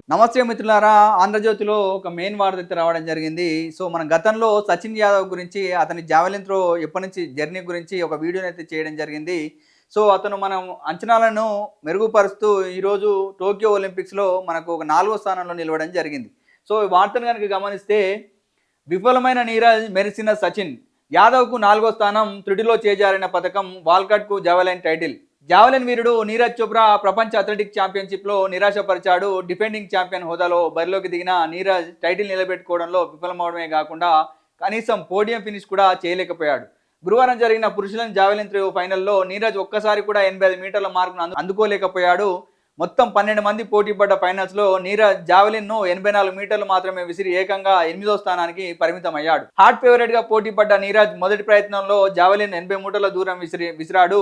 నమస్తే మిత్రులారా, ఆంధ్రజ్యోతిలో ఒక మెయిన్ వార్త అయితే రావడం జరిగింది. సో మనం గతంలో సచిన్ యాదవ్ గురించి అతని జావెలిన్ త్రో ఎప్పటి నుంచి జర్నీ గురించి ఒక వీడియోని అయితే చేయడం జరిగింది. సో అతను మనం అంచనాలను మెరుగుపరుస్తూ ఈరోజు టోక్యో ఒలింపిక్స్లో మనకు ఒక 4వ స్థానంలో నిలవడం జరిగింది. సో ఈ వార్తను కనుక గమనిస్తే విఫలమైన నీరజ్ మెరిసిన సచిన్, యాదవ్కు 4వ స్థానం, త్రుటిలో చేజారిన పథకం, వాల్కట్కు జావెలిన్ టైటిల్. జావెలిన్ వీరుడు నీరజ్ చోప్రా ప్రపంచ అథ్లెటిక్ ఛాంపియన్షిప్లో నిరాశపరిచాడు. డిఫెండింగ్ ఛాంపియన్ హోదాలో బరిలోకి దిగిన నీరజ్ టైటిల్ నిలబెట్టుకోవడంలో విఫలమవడమే కాకుండా కనీసం పోడియం ఫినిష్ కూడా చేయలేకపోయాడు. గురువారం జరిగిన పురుషుల జావెలిన్ త్రో ఫైనల్లో నీరజ్ ఒక్కసారి కూడా 85 మీటర్ల మార్కును అందుకోలేకపోయాడు. మొత్తం 12 మంది పోటీ పడ్డ ఫైనల్స్లో నీరజ్ జావెలిన్ను 84 మీటర్లు మాత్రమే విసిరి ఏకంగా 8వ స్థానానికి పరిమితమయ్యాడు. హాట్ ఫేవరెట్గా పోటీ పడ్డ నీరజ్ మొదటి ప్రయత్నంలో జావెలిన్ 80 మీటర్ల దూరం విసిరాడు.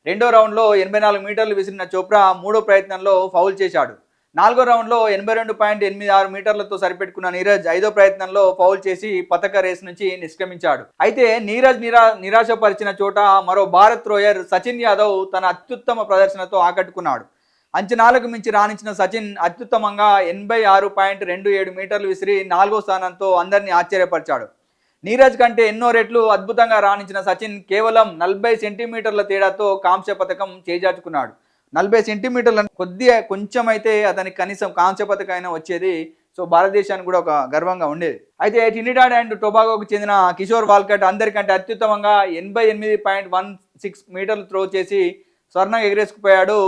రెండో రౌండ్లో 84 మీటర్లు విసిరిన చోప్రా మూడో ప్రయత్నంలో ఫౌల్ చేశాడు. 4వ రౌండ్లో 82.86 మీటర్లతో సరిపెట్టుకున్న నీరజ్ 5వ ప్రయత్నంలో ఫౌల్ చేసి పతక రేస్ నుంచి నిష్క్రమించాడు. అయితే నీరజ్ నిరాశపరిచిన చోట మరో భారత్ థ్రోయర్ సచిన్ యాదవ్ తన అత్యుత్తమ ప్రదర్శనతో ఆకట్టుకున్నాడు. అంచనాలకు మించి రాణించిన సచిన్ అత్యుత్తమంగా 86.27 మీటర్లు విసిరి 4వ స్థానంతో అందరినీ ఆశ్చర్యపరిచాడు. నీరజ్ కంటే ఎన్నో రెట్లు అద్భుతంగా రాణించిన సచిన్ కేవలం 40 సెంటీమీటర్ల తేడాతో కాంస్య పథకం చేజార్చుకున్నాడు. 40 సెంటీమీటర్ల కొంచెం అయితే అతనికి కనీసం కాంస్య పథకం అయినా వచ్చేది. సో భారతదేశానికి కూడా ఒక గర్వంగా ఉండేది. అయితే ట్రినిడాడ్ అండ్ టొబాగోకు చెందిన కిషోర్ వాల్కట్ అందరికంటే అత్యుత్తమంగా 88.16 మీటర్లు త్రో చేసి స్వర్ణం ఎగరేసుకుపోయాడు.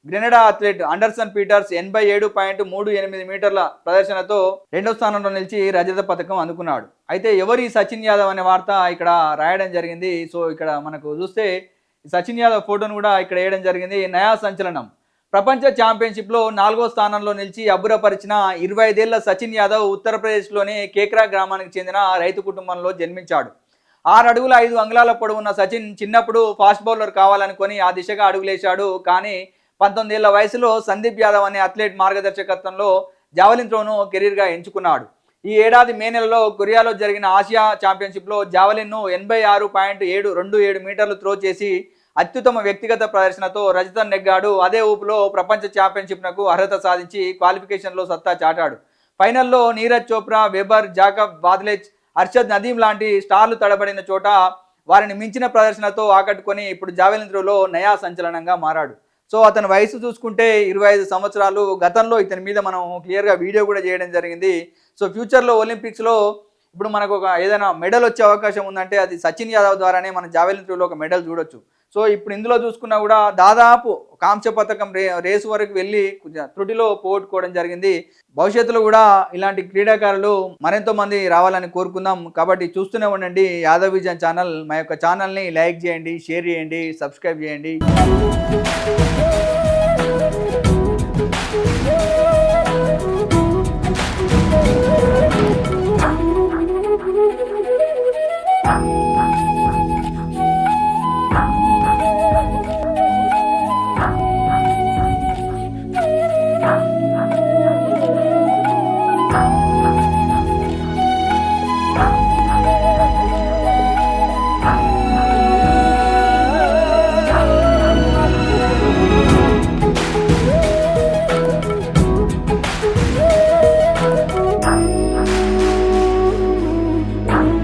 గ్రెనడా అథ్లెట్ అండర్సన్ పీటర్స్ 87.38 మీటర్ల ప్రదర్శనతో రెండో స్థానంలో నిలిచి రజత పథకం అందుకున్నాడు. అయితే ఎవరి సచిన్ యాదవ్ అనే వార్త ఇక్కడ రాయడం జరిగింది. సో ఇక్కడ మనకు చూస్తే సచిన్ యాదవ్ ఫోటోను కూడా ఇక్కడ వేయడం జరిగింది. నయా సంచలనం, ప్రపంచ ఛాంపియన్షిప్లో 4వ స్థానంలో నిలిచి అబ్బురపరిచిన 25 ఏళ్ల సచిన్ యాదవ్ ఉత్తరప్రదేశ్లోని కేక్రా గ్రామానికి చెందిన రైతు కుటుంబంలో జన్మించాడు. 6 అడుగుల 5 అంగుళాల పొడవున్న సచిన్ చిన్నప్పుడు ఫాస్ట్ బౌలర్ కావాలనుకొని ఆ దిశగా అడుగులేశాడు. కానీ 19 ఏళ్ల వయసులో సందీప్ యాదవ్ అనే అథ్లెట్ మార్గదర్శకత్వంలో జావెలిన్ త్రోను కెరీర్గా ఎంచుకున్నాడు. ఈ ఏడాది మే నెలలో కొరియాలో జరిగిన ఆసియా ఛాంపియన్షిప్లో జావెలిన్ను 86.727 మీటర్లు త్రో చేసి అత్యుత్తమ వ్యక్తిగత ప్రదర్శనతో రజతం నెగ్గాడు. అదే ఊపులో ప్రపంచ ఛాంపియన్షిప్నకు అర్హత సాధించి క్వాలిఫికేషన్లో సత్తా చాటాడు. ఫైనల్లో నీరజ్ చోప్రా, వెబర్, జాకబ్ వాద్లెచ్, అర్షద్ నదీం లాంటి స్టార్లు తడబడిన చోట వారిని మించిన ప్రదర్శనతో ఆకట్టుకొని ఇప్పుడు జావెలిన్ త్రోలో నయా సంచలనంగా మారాడు. సో అతని వయసు చూసుకుంటే 25 సంవత్సరాలు. గతంలో ఇతని మీద మనం క్లియర్గా వీడియో కూడా చేయడం జరిగింది. సో ఫ్యూచర్లో ఒలింపిక్స్లో ఇప్పుడు మనకు ఒక ఏదైనా మెడల్ వచ్చే అవకాశం ఉందంటే అది సచిన్ యాదవ్ ద్వారానే మనం జావెలిన్ త్రోలో ఒక మెడల్ చూడొచ్చు. సో ఇప్పుడు ఇందులో చూసుకున్నా కూడా దాదాపు కాంస్య పథకం రేసు వరకు వెళ్ళి త్రుటిలో పోగొట్టుకోవడం జరిగింది. భవిష్యత్తులో కూడా ఇలాంటి క్రీడాకారులు మరెంతో మంది రావాలని కోరుకుందాం. కాబట్టి చూస్తూనే ఉండండి యాదవ్ విజన్ ఛానల్. మా యొక్క ఛానల్ని లైక్ చేయండి, షేర్ చేయండి, సబ్స్క్రైబ్ చేయండి. Ah